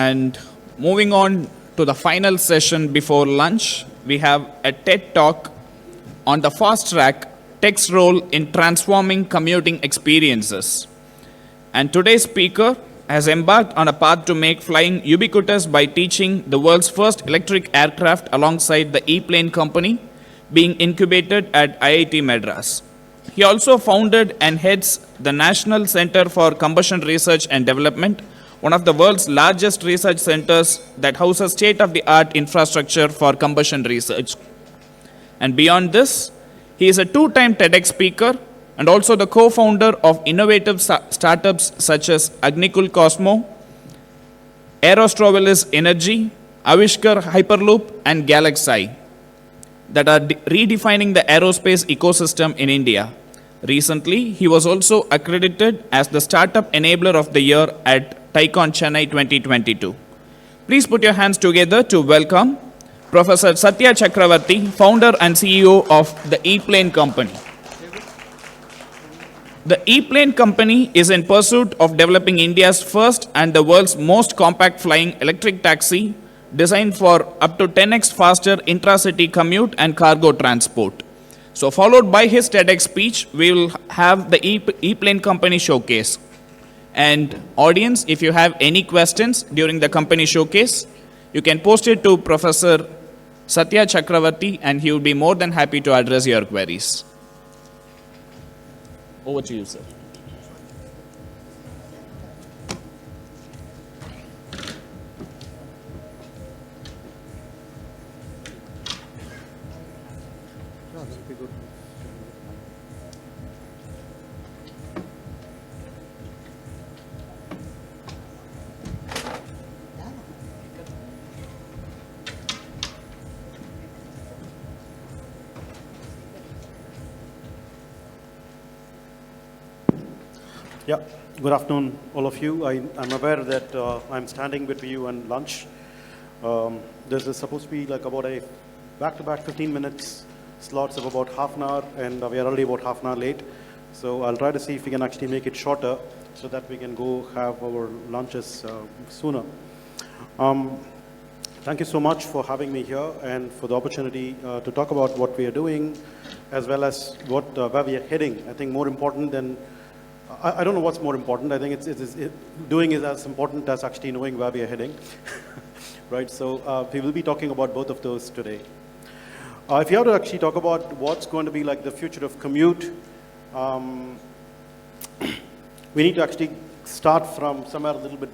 And moving on to the final session before lunch, we have a TED Talk on the fast track tech's role in transforming commuting experiences. And today's speaker has embarked on a path to make flying ubiquitous by teaching the world's first electric aircraft alongside the ePlane company being incubated at IIT Madras. He also founded and heads the National Center for Combustion Research and Development, one of the world's largest research centers that houses state-of-the-art infrastructure for combustion research. And beyond this, he is a two-time TEDx speaker and also the co-founder of innovative startups such as Agnikul Cosmo, Aerostrovalis Energy, Avishkar Hyperloop, and Galaxy that are redefining the aerospace ecosystem in India. Recently, he was also accredited as the Startup Enabler of the Year at Tycon Chennai 2022. Please put your hands together to welcome Professor Satya Chakravarthy, founder and CEO of the ePlane company. The ePlane company is in pursuit of developing India's first and the world's most compact flying electric taxi designed for up to 10x faster intra-city commute and cargo transport. So followed by his TEDx speech, we will have the ePlane company showcase. And audience, if you have any questions during the company showcase, you can post it to Professor Satya Chakravarthy and he will be more than happy to address your queries. Over to you, sir. Yeah, good afternoon, all of you. I'm aware that I'm standing between you and lunch. This is supposed to be like about a back-to-back 15 minutes slots of about half an hour, and we are already about half an hour late. So I'll try to see if we can actually make it shorter so that we can go have our lunches sooner. Thank you so much for having me here and for the opportunity to talk about what we are doing, as well as where we are heading. I think more important than I don't know what's more important. I think doing is as important as actually knowing where we are heading, right? So we will be talking about both of those today. If you have to actually talk about what's going to be like the future of commute, we need to actually start from somewhere a little bit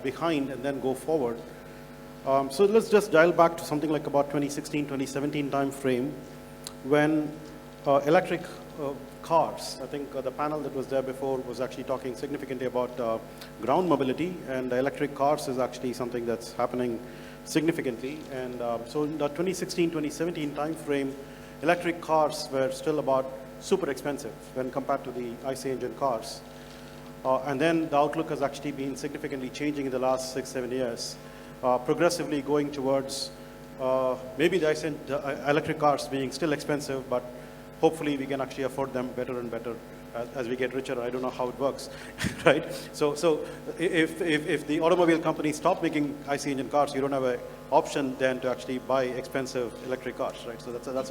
behind and then go forward. So let's just dial back to something like about 2016, 2017 time frame when electric cars, I think the panel that was there before was actually talking significantly about ground mobility, and electric cars is actually something that's happening significantly. And so in the 2016, 2017 time frame, electric cars were still about super expensive when compared to the IC engine cars. And then the outlook has actually been significantly changing in the last 6-7 years, progressively going towards maybe the electric cars being still expensive, but hopefully we can actually afford them better and better as we get richer. I don't know how it works, right? So if the automobile companies stop making IC engine cars, you don't have an option then to actually buy expensive electric cars, right? So that's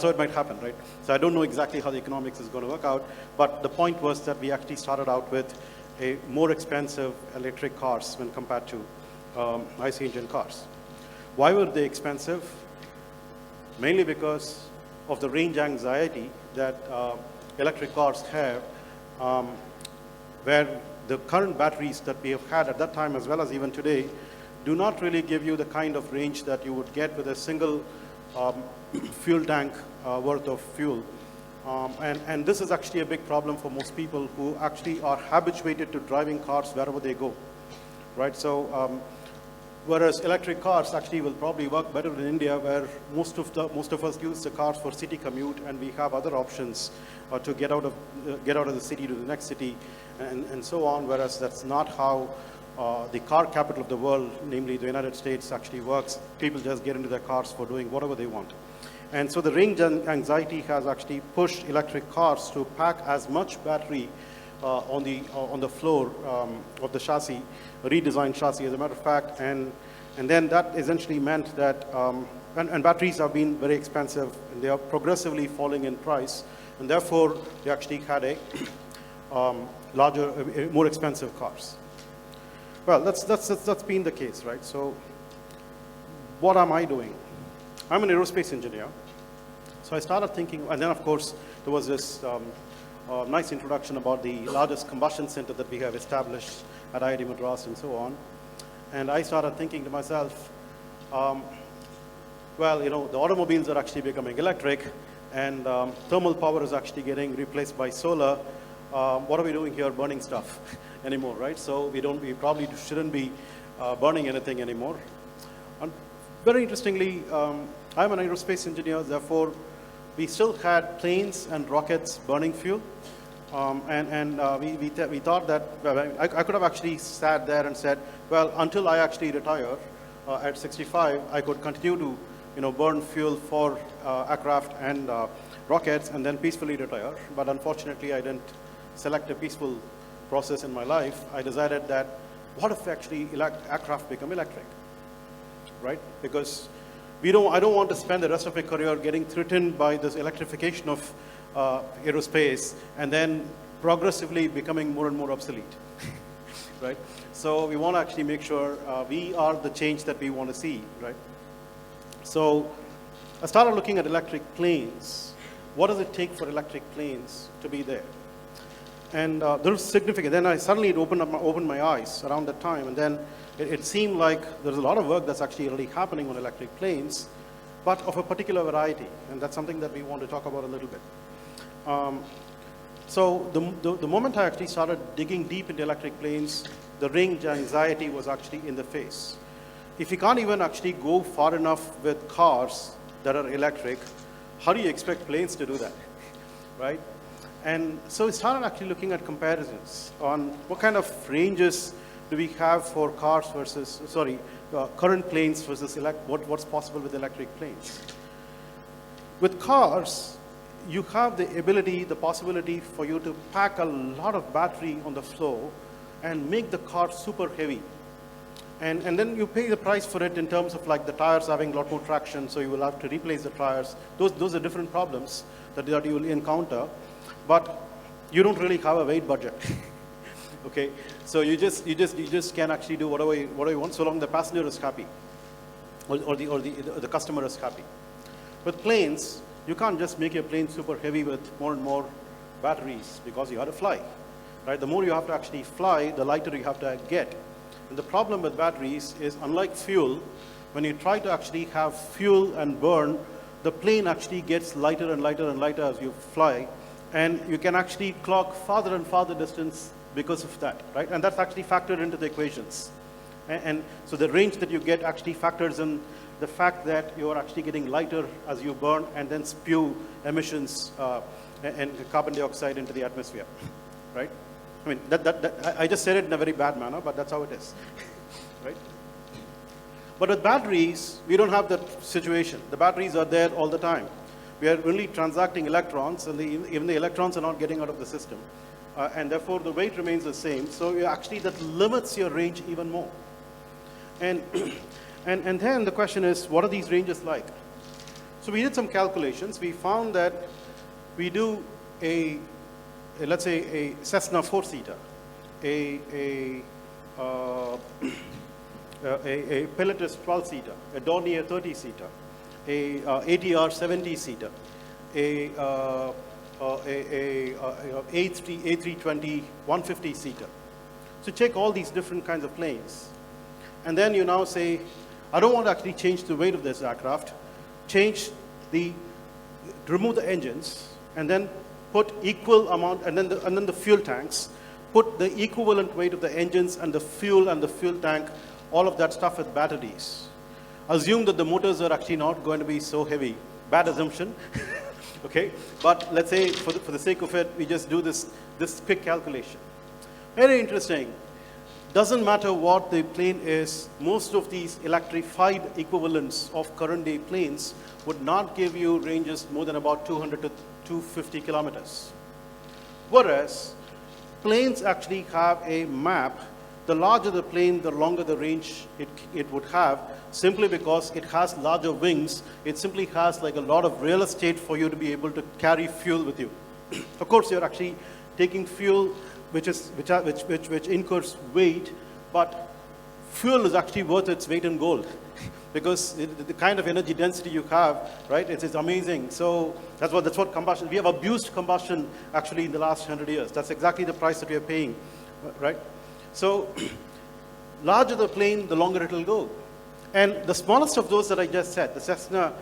how it might happen, right? So I don't know exactly how the economics is going to work out, but the point was that we actually started out with a more expensive electric cars when compared to IC engine cars. Why were they expensive? Mainly because of the range anxiety that electric cars have, where the current batteries that we have had at that time as well as even today do not really give you the kind of range that you would get with a single fuel tank worth of fuel. And this is actually a big problem for most people who actually are habituated to driving cars wherever they go, right? So whereas electric cars actually will probably work better in India, where most of us use the cars for city commute, and we have other options to get out of the city to the next city, and so on. Whereas that's not how the car capital of the world, namely the United States, actually works. People just get into their cars for doing whatever they want. And so the range anxiety has actually pushed electric cars to pack as much battery on the floor of the chassis, a redesigned chassis, as a matter of fact, and then that essentially meant that, and batteries have been very expensive, and they are progressively falling in price, and therefore they actually had a larger, more expensive cars. Well, that's been the case, right? So what am I doing? I'm an aerospace engineer. So I started thinking, and then of course there was this nice introduction about the largest combustion center that we have established at IIT Madras and so on. And I started thinking to myself, well, you know, the automobiles are actually becoming electric, and thermal power is actually getting replaced by solar. What are we doing here burning stuff anymore, right? So we probably shouldn't be burning anything anymore. And very interestingly, I'm an aerospace engineer, therefore we still had planes and rockets burning fuel. We thought that, well, I could have actually sat there and said, well, until I actually retire at 65, I could continue to, you know, burn fuel for aircraft and rockets and then peacefully retire. But unfortunately, I didn't select a peaceful process in my life. I decided that, what if actually aircraft become electric, right? Because I don't want to spend the rest of my career getting threatened by this electrification of aerospace and then progressively becoming more and more obsolete, right? So we want to actually make sure we are the change that we want to see, right? So I started looking at electric planes. What does it take for electric planes to be there? And there's significant. Then I suddenly opened my eyes around that time, and then it seemed like there's a lot of work that's actually already happening on electric planes, but of a particular variety, and that's something that we want to talk about a little bit. So the moment I actually started digging deep into electric planes, the range anxiety was actually in the face. If you can't even actually go far enough with cars that are electric, how do you expect planes to do that, right? And so we started actually looking at comparisons on what kind of ranges do we have for cars versus, current planes versus what's possible with electric planes. With cars, you have the ability, the possibility for you to pack a lot of battery on the floor and make the car super heavy. And then you pay the price for it in terms of like the tires having a lot more traction, so you will have to replace the tires. Those are different problems that you will encounter. But you don't really have a weight budget, okay? So you just can actually do whatever you want, so long the passenger is happy, or the customer is happy. With planes, you can't just make your plane super heavy with more and more batteries because you have to fly, right? The more you have to actually fly, the lighter you have to get. And the problem with batteries is, unlike fuel, when you try to actually have fuel and burn, the plane actually gets lighter and lighter and lighter as you fly. And you can actually clock farther and farther distance because of that, right? And that's actually factored into the equations. And so the range that you get actually factors in the fact that you are actually getting lighter as you burn and then spew emissions and carbon dioxide into the atmosphere, right? I mean, I just said it in a very bad manner, but that's how it is, right? But with batteries, we don't have that situation. The batteries are there all the time. We are only transacting electrons, and even the electrons are not getting out of the system. And therefore, the weight remains the same. So that limits your range even more. And then the question is, what are these ranges like? So we did some calculations. We found that we do let's say a Cessna 4-seater, a Pilatus 12-seater, a Dornier 30-seater, a ATR 70-seater, a A320 150-seater. So check all these different kinds of planes. And then you now say, I don't want to actually change the weight of this aircraft, remove the engines, and then put equal amount, and then the fuel tanks, put the equivalent weight of the engines and the fuel tank, all of that stuff with batteries. Assume that the motors are actually not going to be so heavy. Bad assumption, okay? But let's say for the sake of it, we just do this quick calculation. Very interesting. Doesn't matter what the plane is, most of these electrified equivalents of current day planes would not give you ranges more than about 200 to 250 kilometers. Whereas planes actually have a map. The larger the plane, the longer the range it would have, simply because it has larger wings. It simply has like a lot of real estate for you to be able to carry fuel with you. Of course, you're actually taking fuel which incurs weight, but fuel is actually worth its weight in gold because the kind of energy density you have, right, it's amazing. So that's what combustion, we have abused combustion actually in the last 100 years. That's exactly the price that we are paying, right? So larger the plane, the longer it will go. And the smallest of those that I just said, the Cessna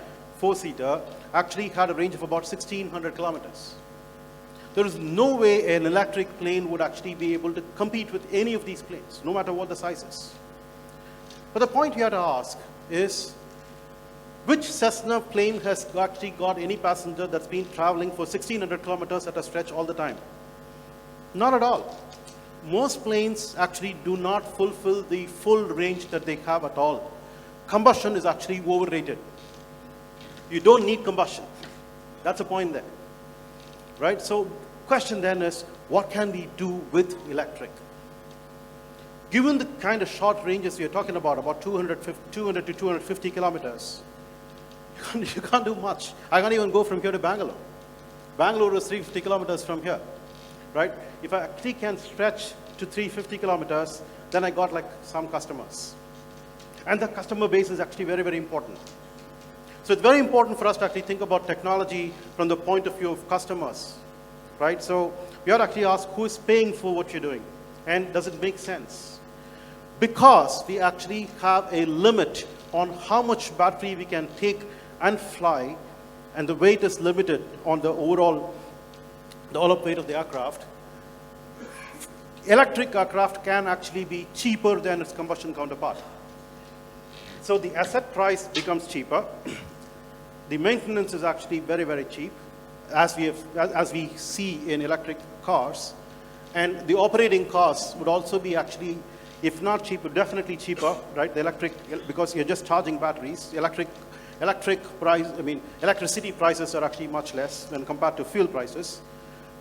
4-seater, actually had a range of about 1,600 kilometers. There is no way an electric plane would actually be able to compete with any of these planes, no matter what the size is. But the point you have to ask is, which Cessna plane has actually got any passenger that's been traveling for 1,600 kilometers at a stretch all the time? Not at all. Most planes actually do not fulfill the full range that they have at all. Combustion is actually overrated. You don't need combustion. That's the point there, right? So question then is, what can we do with electric? Given the kind of short ranges you're talking about 200 to 250 kilometers, you can't do much. I can't even go from here to Bangalore. Bangalore is 350 kilometers from here, right? If I actually can stretch to 350 kilometers, then I got like some customers. And the customer base is actually very, very important. So it's very important for us to actually think about technology from the point of view of customers, right? So we ought to actually ask, who is paying for what you're doing? And does it make sense? Because we actually have a limit on how much battery we can take and fly, and the weight is limited on the overall weight of the aircraft. Electric aircraft can actually be cheaper than its combustion counterpart. So the asset price becomes cheaper. The maintenance is actually very, very cheap, as we see in electric cars. And the operating costs would also be actually, if not cheaper, definitely cheaper, right? The electric, because you're just charging batteries. Electricity prices are actually much less when compared to fuel prices.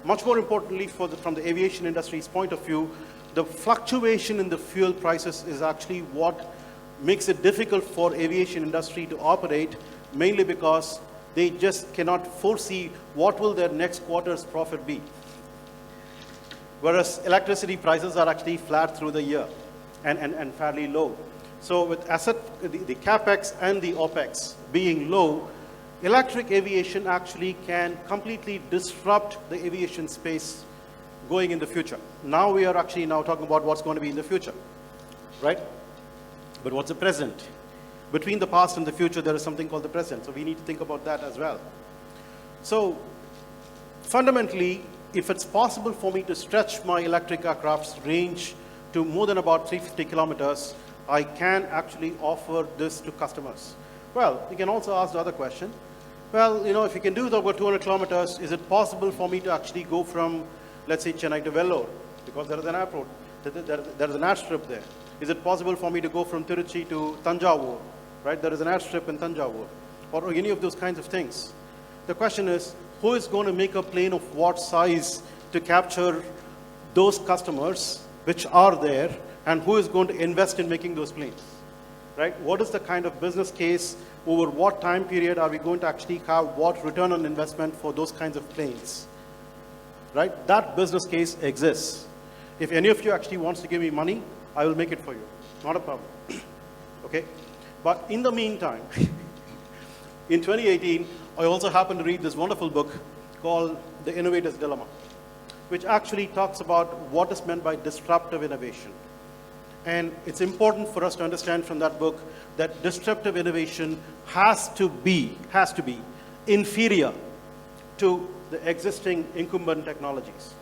Much more importantly, from the aviation industry's point of view, the fluctuation in the fuel prices is actually what makes it difficult for aviation industry to operate, mainly because they just cannot foresee what will their next quarter's profit be. Whereas electricity prices are actually flat through the year and fairly low. So with the capex and the opex being low, electric aviation actually can completely disrupt the aviation space going in the future. Now we are actually talking about what's going to be in the future, right? But what's the present? Between the past and the future, there is something called the present. So we need to think about that as well. So fundamentally, if it's possible for me to stretch my electric aircraft's range to more than about 350 kilometers, I can actually offer this to customers. Well, you can also ask the other question. Well, if you can do that over 200 kilometers, is it possible for me to actually go from, let's say, Chennai to Vellore? Because there is an airport, there is an airstrip there. Is it possible for me to go from Tiruchi to Tanjavur? Right? There is an airstrip in Tanjavur, or any of those kinds of things. The question is, who is going to make a plane of what size to capture those customers which are there, and who is going to invest in making those planes? Right? What is the kind of business case? Over what time period are we going to actually have what return on investment for those kinds of planes? Right? That business case exists. If any of you actually wants to give me money, I will make it for you. Not a problem. Okay? But in the meantime, in 2018, I also happened to read this wonderful book called The Innovator's Dilemma, which actually talks about what is meant by disruptive innovation. And it's important for us to understand from that book that disruptive innovation has to be inferior to the existing incumbent technologies.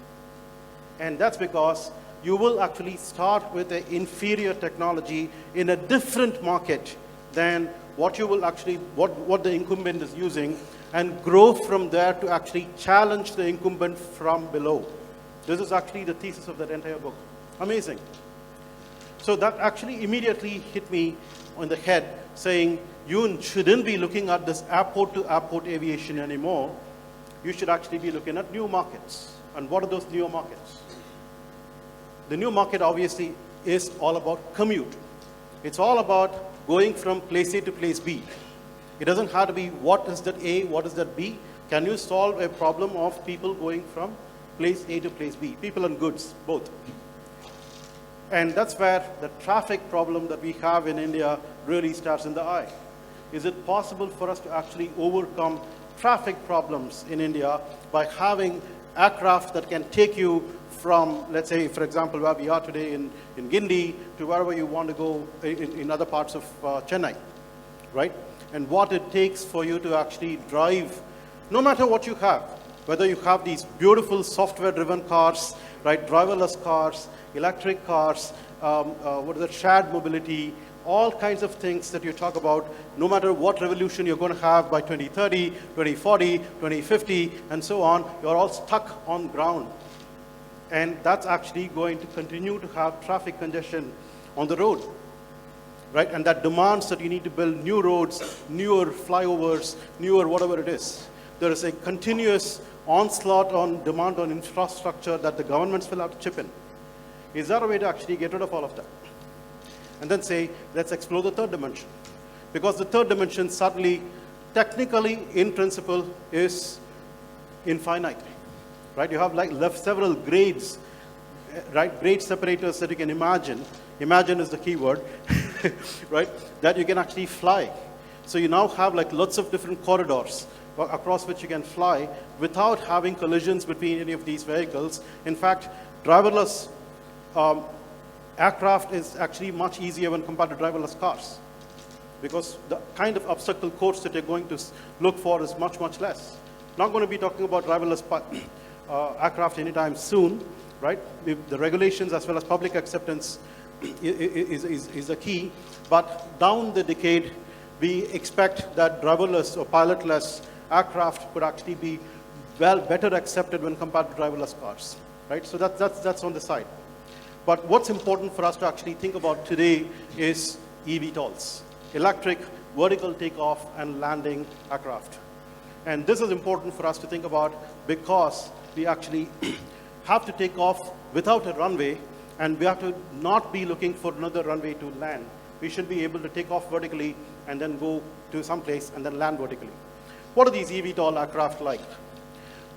And that's because you will actually start with an inferior technology in a different market than what you will actually, what the incumbent is using, and grow from there to actually challenge the incumbent from below. This is actually the thesis of that entire book. Amazing. So that actually immediately hit me on the head, saying, you shouldn't be looking at this airport-to-airport aviation anymore. You should actually be looking at new markets. And what are those new markets? The new market obviously is all about commute. It's all about going from place A to place B. It doesn't have to be what is that A, what is that B. Can you solve a problem of people going from place A to place B? People and goods, both. And that's where the traffic problem that we have in India really starts in the eye. Is it possible for us to actually overcome traffic problems in India by having aircraft that can take you from, let's say, for example, where we are today in Guindy to wherever you want to go in other parts of Chennai, right? And what it takes for you to actually drive, no matter what you have, whether you have these beautiful software-driven cars, right, driverless cars, electric cars, shared mobility, all kinds of things that you talk about, no matter what revolution you're going to have by 2030, 2040, 2050, and so on, you're all stuck on ground. And that's actually going to continue to have traffic congestion on the road, right? And that demands that you need to build new roads, newer flyovers, newer whatever it is. There is a continuous onslaught on demand on infrastructure that the governments will have to chip in. Is there a way to actually get rid of all of that? And then say, let's explore the third dimension. Because the third dimension suddenly, technically, in principle, is infinite, right? You have left several grades, right? Grade separators that you can imagine. Imagine is the key word, right? That you can actually fly. So you now have lots of different corridors across which you can fly without having collisions between any of these vehicles. In fact, driverless aircraft is actually much easier when compared to driverless cars, because the kind of obstacle course that you're going to look for is much, much less. Not going to be talking about driverless aircraft anytime soon, right? The regulations as well as public acceptance is the key. But down the decade, we expect that driverless or pilotless aircraft could actually be better accepted when compared to driverless cars, right? So that's on the side. But what's important for us to actually think about today is eVTOLs, electric vertical takeoff and landing aircraft. And this is important for us to think about because we actually have to take off without a runway, and we have to not be looking for another runway to land. We should be able to take off vertically and then go to some place and then land vertically. What are these eVTOL aircraft like?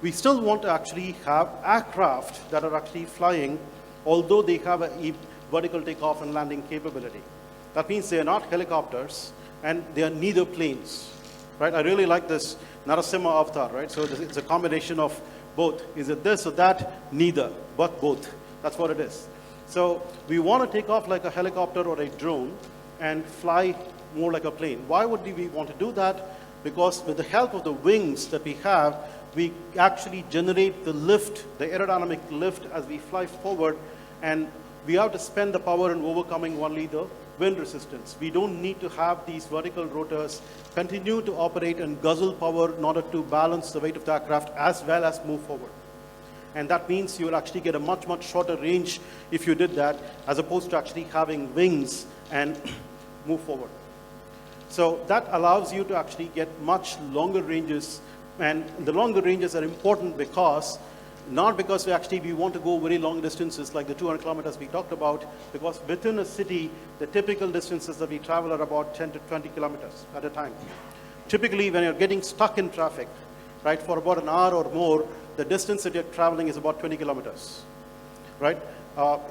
We still want to actually have aircraft that are actually flying, although they have a vertical takeoff and landing capability. That means they are not helicopters, and they are neither planes, right? I really like this Narasimha avatar, right? So it's a combination of both. Is it this or that? Neither, but both. That's what it is. So we want to take off like a helicopter or a drone and fly more like a plane. Why would we want to do that? Because with the help of the wings that we have, we actually generate the lift, the aerodynamic lift as we fly forward, and we have to spend the power in overcoming only the wind resistance. We don't need to have these vertical rotors continue to operate and guzzle power in order to balance the weight of the aircraft as well as move forward. And that means you will actually get a much, much shorter range if you did that, as opposed to actually having wings and move forward. So that allows you to actually get much longer ranges, and the longer ranges are important because, not because we want to go very long distances like the 200 kilometers we talked about, because within a city, the typical distances that we travel are about 10 to 20 kilometers at a time. Typically, when you're getting stuck in traffic, right, for about an hour or more, the distance that you're traveling is about 20 kilometers, right?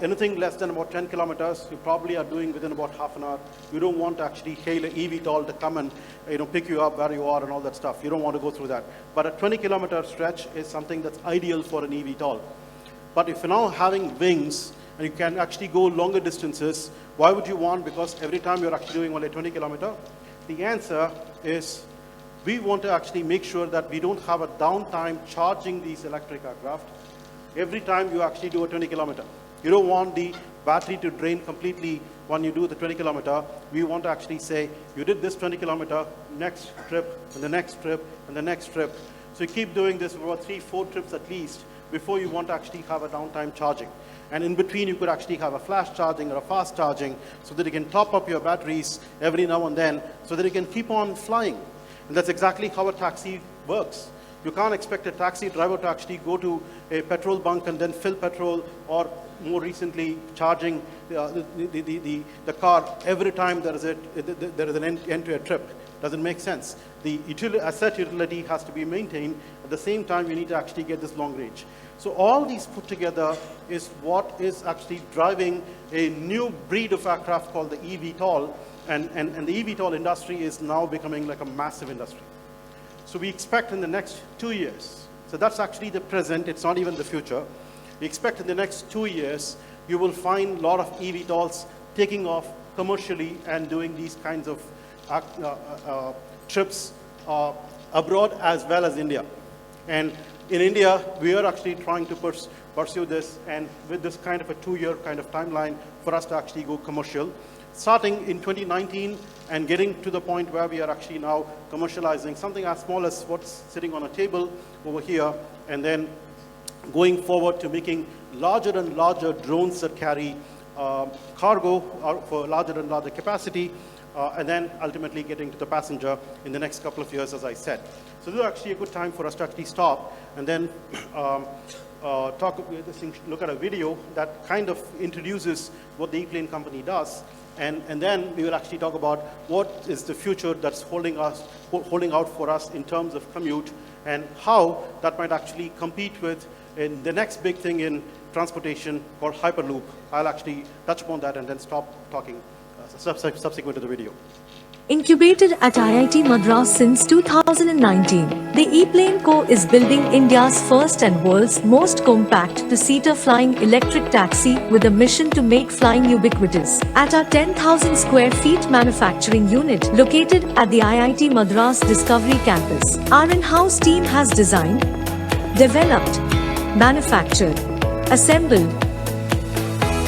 Anything less than about 10 kilometers, you probably are doing within about half an hour. You don't want to actually hail an eVTOL to come and pick you up where you are and all that stuff. You don't want to go through that. But a 20-kilometer stretch is something that's ideal for an eVTOL. But if you're now having wings and you can actually go longer distances, why would you want? Because every time you're actually doing only 20 kilometer, the answer is we want to actually make sure that we don't have a downtime charging these electric aircraft every time you actually do a 20 kilometer. You don't want the battery to drain completely when you do the 20 kilometer. We want to actually say, you did this 20 kilometer, next trip, and the next trip, and the next trip. So you keep doing this for about 3-4 trips at least before you want to actually have a downtime charging. And in between, you could actually have a flash charging or a fast charging so that you can top up your batteries every now and then so that you can keep on flying. And that's exactly how a taxi works. You can't expect a taxi driver to actually go to a petrol bunk and then fill petrol, or more recently charging the car every time there is an end to a trip. Doesn't make sense. The asset utility has to be maintained. At the same time, you need to actually get this long range. So all these put together is what is actually driving a new breed of aircraft called the eVTOL, and the eVTOL industry is now becoming like a massive industry. So we expect in the next 2 years, so that's actually the present, it's not even the future. We expect in the next 2 years, you will find a lot of eVTOLs taking off commercially and doing these kinds of trips abroad as well as India. And in India, we are actually trying to pursue this, and with this kind of a 2-year kind of timeline for us to actually go commercial, starting in 2019 and getting to the point where we are actually now commercializing something as small as what's sitting on a table over here, and then going forward to making larger and larger drones that carry cargo for larger and larger capacity, and then ultimately getting to the passenger in the next couple of years, as I said. So this is actually a good time for us to actually stop and then look at a video that kind of introduces what the ePlane company does, and then we will actually talk about what is the future that's holding out for us in terms of commute, and how that might actually compete with the next big thing in transportation called Hyperloop. I'll actually touch upon that and then stop talking subsequent to the video. Incubated at IIT Madras since 2019, the ePlane Co. is building India's first and world's most compact two-seater flying electric taxi with a mission to make flying ubiquitous. At our 10,000 square feet manufacturing unit located at the IIT Madras Discovery Campus, our in-house team has designed, developed, manufactured, assembled,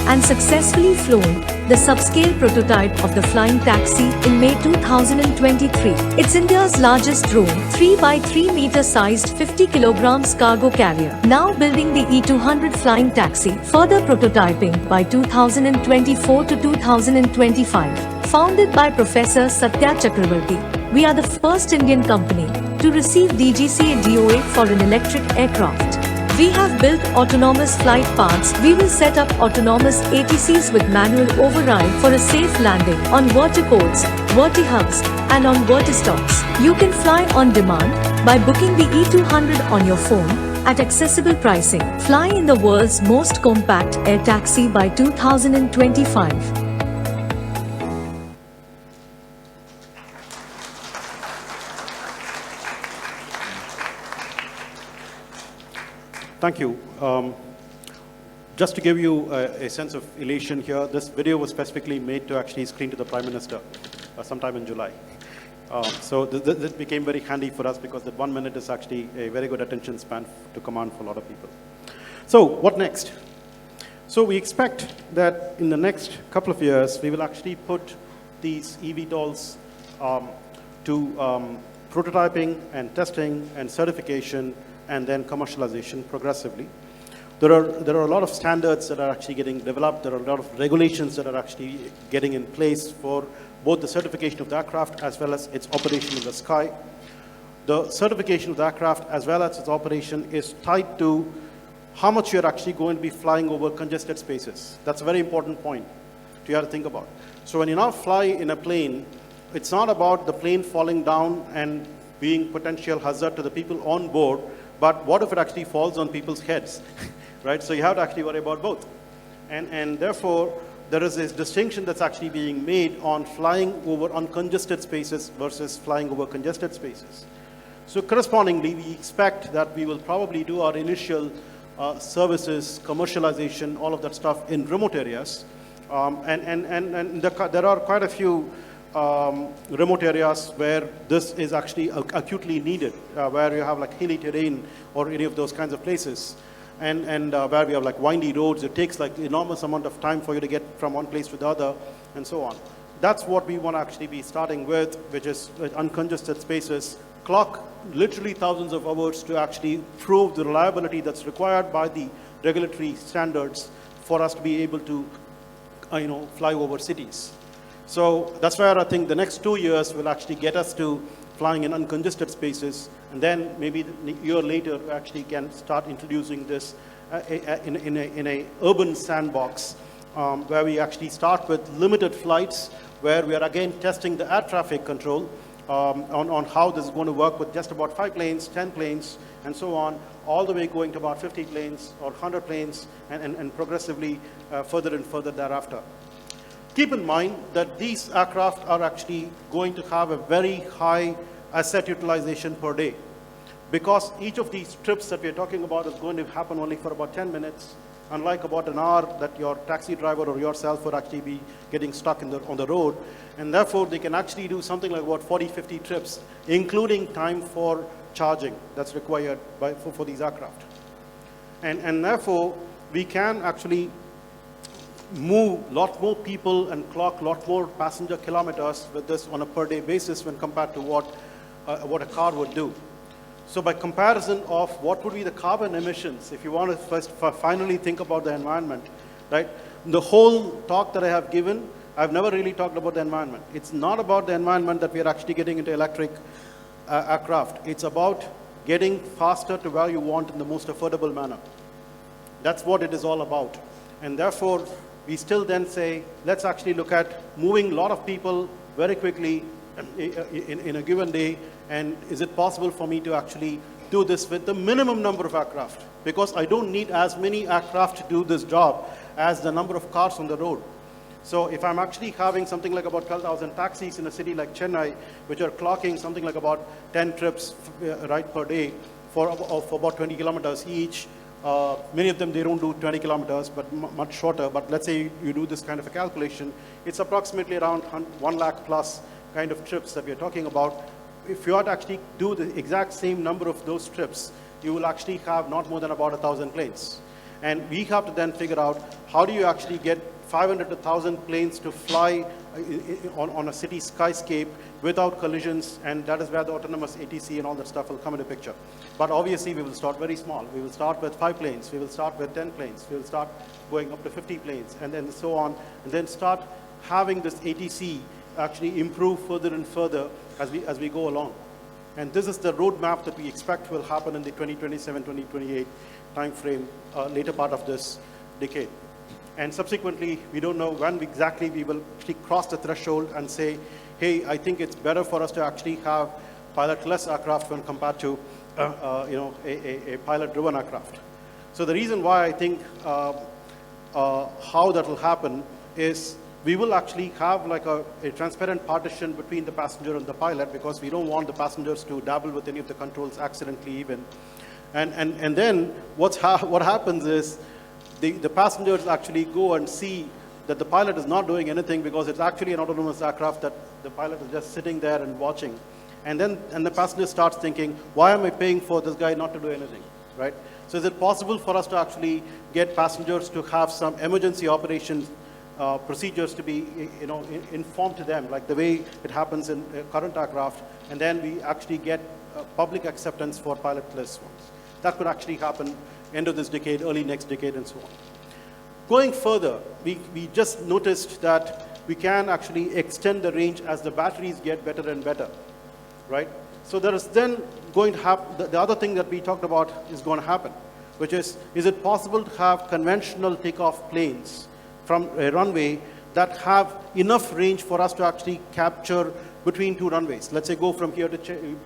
and successfully flown the subscale prototype of the flying taxi in May 2023. It's India's largest drone, 3 by 3 meter sized 50 kilograms cargo carrier. Now building the E200 flying taxi, further prototyping by 2024 to 2025. Founded by Professor Satya Chakravarthy, we are the first Indian company to receive DGCA DOA for an electric aircraft. We have built autonomous flight paths. We will set up autonomous ATCs with manual override for a safe landing on vertiports, vertihubs, and on vertistops. You can fly on demand by booking the E200 on your phone at accessible pricing. Fly in the world's most compact air taxi by 2025. Thank you. Just to give you a sense of elation here, this video was specifically made to actually screen to the Prime Minister sometime in July. So this became very handy for us because that 1 minute is actually a very good attention span to command for a lot of people. So what next? So we expect that in the next couple of years, we will actually put these eVTOLs to prototyping and testing and certification and then commercialization progressively. There are a lot of standards that are actually getting developed. There are a lot of regulations that are actually getting in place for both the certification of the aircraft as well as its operation in the sky. The certification of the aircraft as well as its operation is tied to how much you're actually going to be flying over congested spaces. That's a very important point to have to think about. So when you now fly in a plane, it's not about the plane falling down and being potential hazard to the people on board, but what if it actually falls on people's heads, right? So you have to actually worry about both. And therefore, there is this distinction that's actually being made on flying over uncongested spaces versus flying over congested spaces. So correspondingly, we expect that we will probably do our initial services, commercialization, all of that stuff in remote areas. There are quite a few remote areas where this is actually acutely needed, where you have like hilly terrain or any of those kinds of places, and where we have like windy roads. It takes like enormous amount of time for you to get from one place to the other, and so on. That's what we want to actually be starting with, which is uncongested spaces. Clock literally thousands of hours to actually prove the reliability that's required by the regulatory standards for us to be able to, fly over cities. So that's where I think the next 2 years will actually get us to flying in uncongested spaces, and then maybe a year later we actually can start introducing this in a urban sandbox where we actually start with limited flights, where we are again testing the air traffic control on how this is going to work with just about 5 planes, 10 planes, and so on, all the way going to about 50 planes or 100 planes, and progressively further and further thereafter. Keep in mind that these aircraft are actually going to have a very high asset utilization per day, because each of these trips that we're talking about is going to happen only for about 10 minutes, unlike about an hour that your taxi driver or yourself would actually be getting stuck on the road. And therefore, they can actually do something like about 40, 50 trips, including time for charging that's required for these aircraft. And therefore, we can actually move a lot more people and clock a lot more passenger kilometers with this on a per day basis when compared to what a car would do. So by comparison of what would be the carbon emissions, if you want to finally think about the environment, right? The whole talk that I have given, I've never really talked about the environment. It's not about the environment that we are actually getting into electric aircraft. It's about getting faster to where you want in the most affordable manner. That's what it is all about. And therefore, we still then say, let's actually look at moving a lot of people very quickly in a given day, and is it possible for me to actually do this with the minimum number of aircraft? Because I don't need as many aircraft to do this job as the number of cars on the road. So if I'm actually having something like about 12,000 taxis in a city like Chennai, which are clocking something like about 10 trips right per day for about 20 kilometers each, many of them, they don't do 20 kilometers, but much shorter. But let's say you do this kind of a calculation, it's approximately around 1 lakh plus kind of trips that we're talking about. If you are to actually do the exact same number of those trips, you will actually have not more than about 1,000 planes. And we have to then figure out how do you actually get 500 to 1,000 planes to fly on a city skyscape without collisions, and that is where the autonomous ATC and all that stuff will come into picture. But obviously, we will start very small. We will start with 5 planes. We will start with 10 planes. We will start going up to 50 planes, and then so on, and then start having this ATC actually improve further and further as we go along. And this is the roadmap that we expect will happen in the 2027, 2028 time frame, later part of this decade. And subsequently, we don't know when exactly we will actually cross the threshold and say, hey, I think it's better for us to actually have pilotless aircraft when compared to a pilot-driven aircraft. So the reason why I think how that will happen is we will actually have like a transparent partition between the passenger and the pilot, because we don't want the passengers to dabble with any of the controls accidentally even. And then what happens is the passengers actually go and see that the pilot is not doing anything, because it's actually an autonomous aircraft that the pilot is just sitting there and watching. And the passenger starts thinking, why am I paying for this guy not to do anything, right? So is it possible for us to actually get passengers to have some emergency operations procedures to be informed to them, like the way it happens in current aircraft, and then we actually get public acceptance for pilotless ones. That could actually happen end of this decade, early next decade, and so on. Going further, we just noticed that we can actually extend the range as the batteries get better and better, right? So there is then going to happen, the other thing that we talked about is going to happen, which is it possible to have conventional takeoff planes from a runway that have enough range for us to actually capture between 2 runways. Let's say go from here to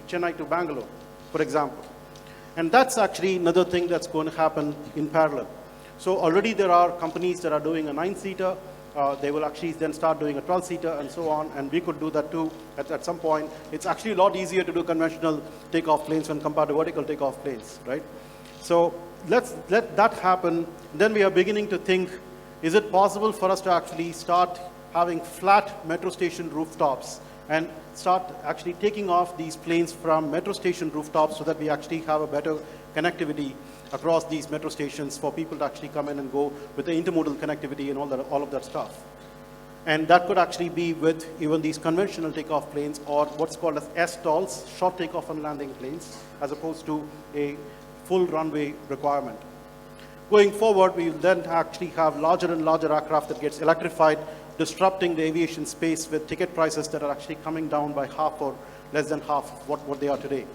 Chennai to Bangalore, for example. And that's actually another thing that's going to happen in parallel. So already there are companies that are doing a 9-seater. They will actually then start doing a 12-seater and so on, and we could do that too at some point. It's actually a lot easier to do conventional takeoff planes when compared to vertical takeoff planes, right? So let that happen. Then we are beginning to think, is it possible for us to actually start having flat metro station rooftops and start actually taking off these planes from metro station rooftops so that we actually have a better connectivity across these metro stations for people to actually come in and go with the intermodal connectivity and all of that stuff. And that could actually be with even these conventional takeoff planes, or what's called as STOLs, short takeoff and landing planes, as opposed to a full runway requirement. Going forward, we will then actually have larger and larger aircraft that gets electrified disrupting the aviation space with ticket prices that are actually coming down by half or less than half what they are today.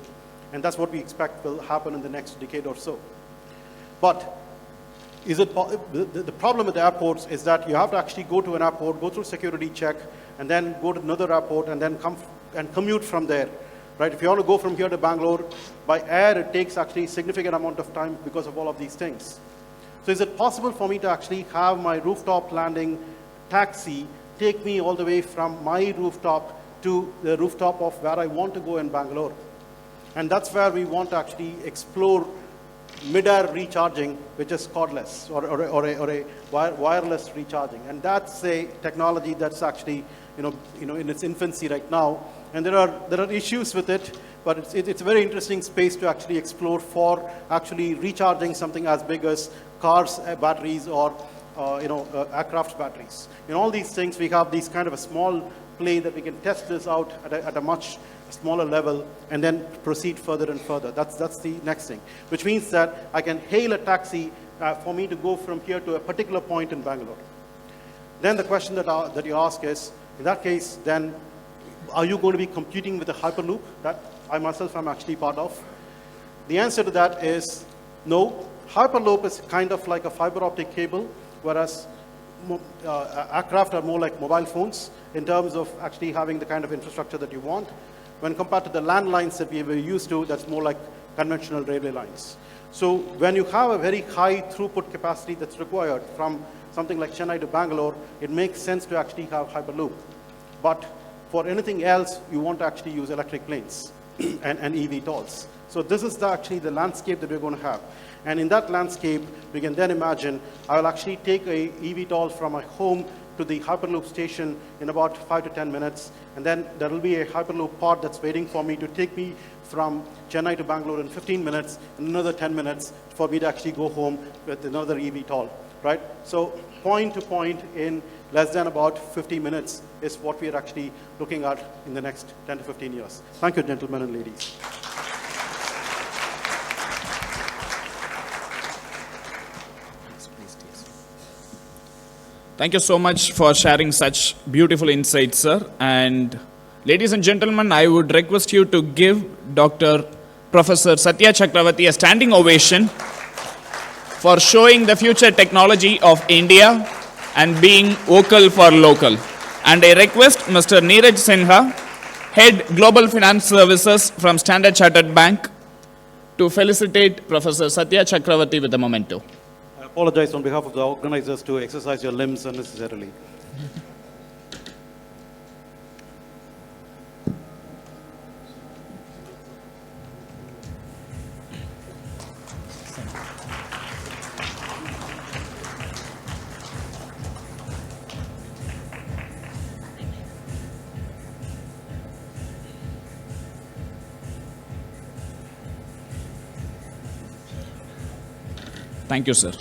And that's what we expect will happen in the next decade or so. But the problem with the airports is that you have to actually go to an airport, go through security check, and then go to another airport, and then come and commute from there. Right? If you want to go from here to Bangalore, by air, it takes actually a significant amount of time because of all of these things. So is it possible for me to actually have my rooftop landing taxi take me all the way from my rooftop to the rooftop of where I want to go in Bangalore? And that's where we want to actually explore mid-air recharging, which is cordless or a wireless recharging. And that's a technology that's actually in its infancy right now. And there are issues with it, but it's a very interesting space to actually explore for actually recharging something as big as cars batteries or aircraft batteries. In all these things, we have these kind of a small play that we can test this out at a much smaller level and then proceed further and further. That's the next thing, which means that I can hail a taxi for me to go from here to a particular point in Bangalore. Then the question that you ask is, in that case, then are you going to be competing with a Hyperloop that I myself am actually part of? The answer to that is no. Hyperloop is kind of like a fiber optic cable, whereas aircraft are more like mobile phones in terms of actually having the kind of infrastructure that you want. When compared to the landlines that we were used to, that's more like conventional railway lines. So when you have a very high throughput capacity that's required from something like Chennai to Bangalore, it makes sense to actually have Hyperloop. But for anything else, you want to actually use electric planes and eVTOLs. So this is actually the landscape that we're going to have. And in that landscape, we can then imagine I will actually take a eVTOL from my home to the Hyperloop station in about 5 to 10 minutes. And then there will be a Hyperloop pod that's waiting for me to take me from Chennai to Bangalore in 15 minutes, and another 10 minutes for me to actually go home with another eVTOL, right? So point to point in less than about 50 minutes is what we are actually looking at in the next 10 to 15 years. Thank you, gentlemen and ladies. Thank you so much for sharing such beautiful insights, sir. And ladies and gentlemen, I would request you to give Dr. Professor Satya Chakravarthy a standing ovation for showing the future technology of India and being vocal for local. And I request Mr. Neeraj Sinha, Head Global Finance Services from Standard Chartered Bank, to felicitate Professor Satya Chakravarthy with a memento. I apologize on behalf of the organizers to exercise your limbs unnecessarily. Thank you, sir.